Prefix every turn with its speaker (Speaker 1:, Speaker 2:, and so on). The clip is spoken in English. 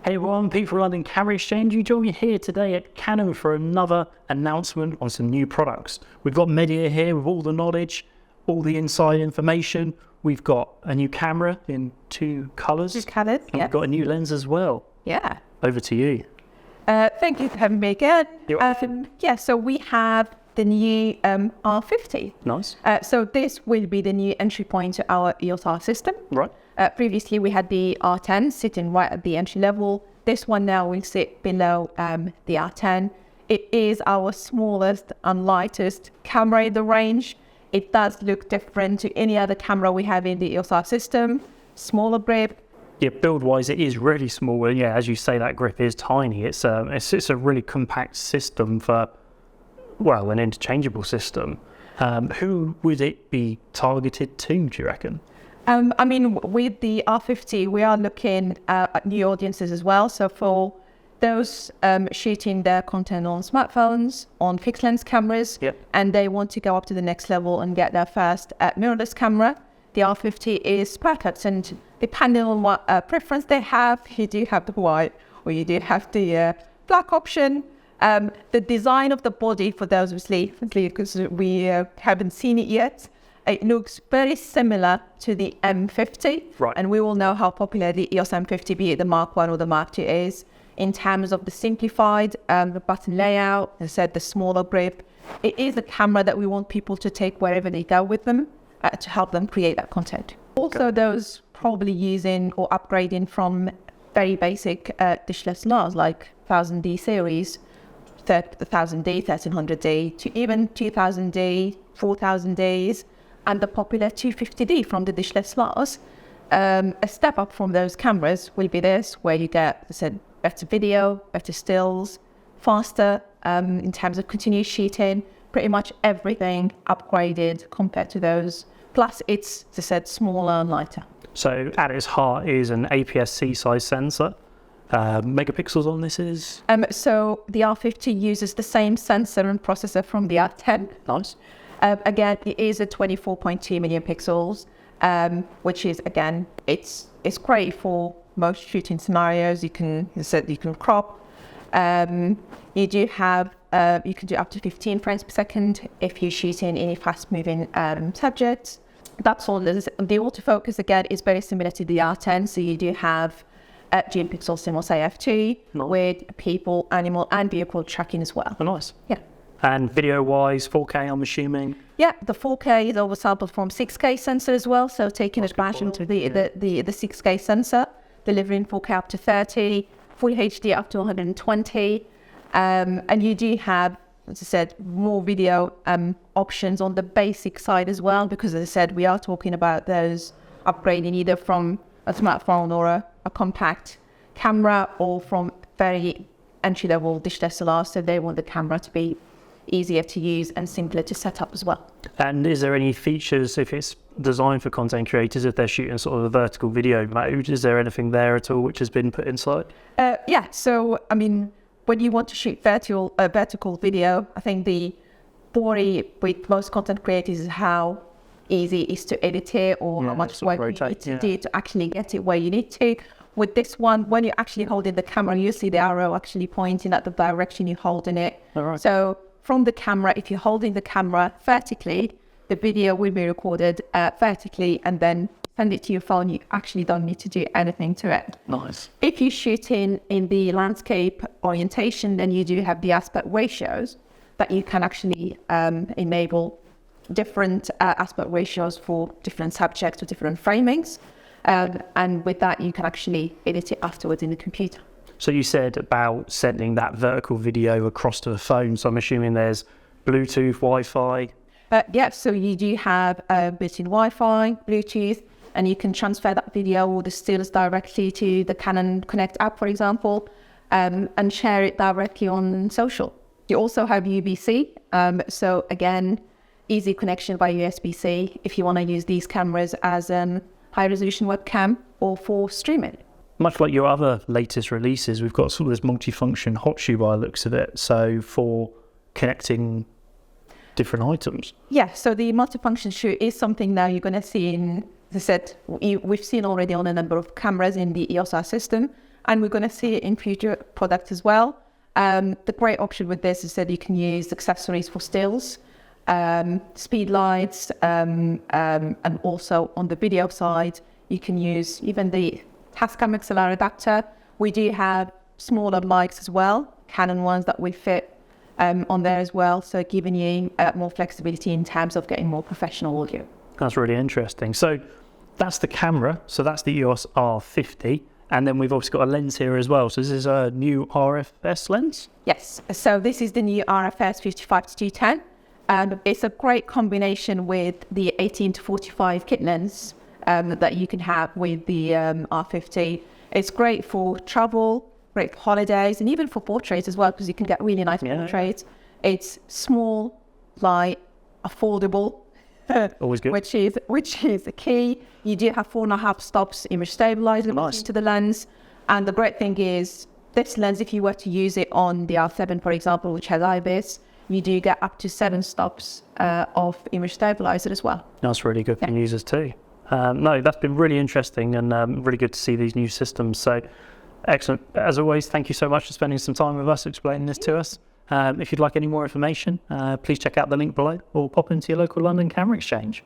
Speaker 1: Hey everyone, Pete from London Camera Exchange. You join me here today at Canon for another announcement on some new products. We've got Mehdia here with all the knowledge, all the inside information. We've got a new camera in 2 colours.
Speaker 2: 2 colours,
Speaker 1: and we've got a new lens as well.
Speaker 2: Yeah.
Speaker 1: Over to you.
Speaker 2: Thank you for having me again. So we have the new R50.
Speaker 1: Nice.
Speaker 2: So this will be the new entry point to our EOS R system.
Speaker 1: Right.
Speaker 2: Previously we had the R10 sitting right at the entry level. This one now will sit below the R10. It is our smallest and lightest camera in the range. It does look different to any other camera we have in the EOS R system. Smaller grip.
Speaker 1: Yeah, build-wise, it is really small. And yeah, as you say, that grip is tiny. It's a really compact system for, well, an interchangeable system. Who would it be targeted to, do you reckon?
Speaker 2: I mean, with the R50, we are looking at new audiences as well. So for those shooting their content on smartphones, on fixed lens cameras, and they want to go up to the next level and get their first mirrorless camera, the R50 is perfect. And depending on what preference they have, you do have the white or you do have the black option. The design of the body, for those obviously, because we haven't seen it yet, it looks very similar to the M50,
Speaker 1: right.
Speaker 2: And we all know how popular the EOS M50, be it the Mark 1 or the Mark 2 is, in terms of the simplified the button layout, as I said, the smaller grip. It is a camera that we want people to take wherever they go with them to help them create that content. Also, those probably using or upgrading from very basic dishless LARs like 1000D series, 1000D, 1300D, to even 2000D, 4000Ds, and the popular 250D from the dishless LARs. A step up from those cameras will be this, where you get, as I said, better video, better stills, faster in terms of continuous shooting, pretty much everything upgraded compared to those. Plus, it's, as I said, smaller and lighter.
Speaker 1: So at its heart is an APS-C size sensor. Megapixels on this is?
Speaker 2: So the R50 uses the same sensor and processor from the R10.
Speaker 1: Nice.
Speaker 2: Again, it is a 24.2 million pixels, which is, again, it's great for most shooting scenarios. You can, as I said, you can crop. You do have, you can do up to 15 frames per second if you're shooting any fast-moving subjects. That's all. The autofocus, again, is very similar to the R10. So you do have dual pixel CMOS AF2 with people, animal, and vehicle tracking as well.
Speaker 1: Oh, nice.
Speaker 2: Yeah.
Speaker 1: And video-wise, 4K, I'm assuming?
Speaker 2: Yeah, the 4K is oversampled from 6K sensor as well. So taking advantage of the 6K sensor, delivering 4K up to 30, Full HD up to 120. And you do have, as I said, more video options on the basic side as well, because as I said, we are talking about those upgrading either from a smartphone or a compact camera or from very entry-level dish DSLR, so they want the camera to be easier to use and simpler to set up as well. And
Speaker 1: is there any features, if it's designed for content creators, if they're shooting sort of a vertical video mode, is there anything there at all which has been put inside?
Speaker 2: Yeah, so I mean, when you want to shoot vertical video, I think the worry with most content creators is how easy it is to edit it, or how much work you need to do to actually get it where you need to. With this one, when you're actually holding the camera, you see the arrow actually pointing at the direction you're holding it.
Speaker 1: All right.
Speaker 2: So from the camera, if you're holding the camera vertically, the video will be recorded vertically and then send it to your phone. You actually don't need to do anything to it.
Speaker 1: Nice.
Speaker 2: If you're shooting in the landscape orientation, then you do have the aspect ratios that you can actually enable different aspect ratios for different subjects or different framings. And with that, you can actually edit it afterwards in the computer.
Speaker 1: So you said about sending that vertical video across to the phone. So I'm assuming there's Bluetooth, Wi-Fi.
Speaker 2: Yeah, so you do have built-in Wi-Fi, Bluetooth, and you can transfer that video or the stills directly to the Canon Connect app, for example, and share it directly on social. You also have USB-C. So again, easy connection by USB-C if you want to use these cameras as a high-resolution webcam or for streaming.
Speaker 1: Much like your other latest releases, we've got sort of this multifunction hot shoe by the looks of it. So for connecting different items.
Speaker 2: Yeah, so the multifunction shoe is something now you're going to see in, as I said, we've seen already on a number of cameras in the EOS R system, and we're going to see it in future products as well. The great option with this is that you can use accessories for stills, speed lights, and also on the video side, you can use even the Tascam XLR adapter. We do have smaller mics as well, Canon ones that we fit on there as well, so giving you more flexibility in terms of getting more professional audio.
Speaker 1: That's really interesting. So that's the camera, so that's the EOS R50, and then we've also got a lens here as well. So this is a new RFS lens?
Speaker 2: Yes, so this is the new RFS 55-210. It's a great combination with the 18-45 kit lens that you can have with the R50. It's great for travel, great for holidays, and even for portraits as well, because you can get really nice portraits. It's small, light, affordable.
Speaker 1: Always good.
Speaker 2: Which is the key. You do have 4.5 stops image stabilizer to the lens. And the great thing is, this lens, if you were to use it on the R7, for example, which has IBIS, you do get up to 7 stops of image stabilizer as well.
Speaker 1: That's really good for users too. No, that's been really interesting and really good to see these new systems. So excellent. As always, thank you so much for spending some time with us explaining this to us. If you'd like any more information, please check out the link below or pop into your local London Camera Exchange.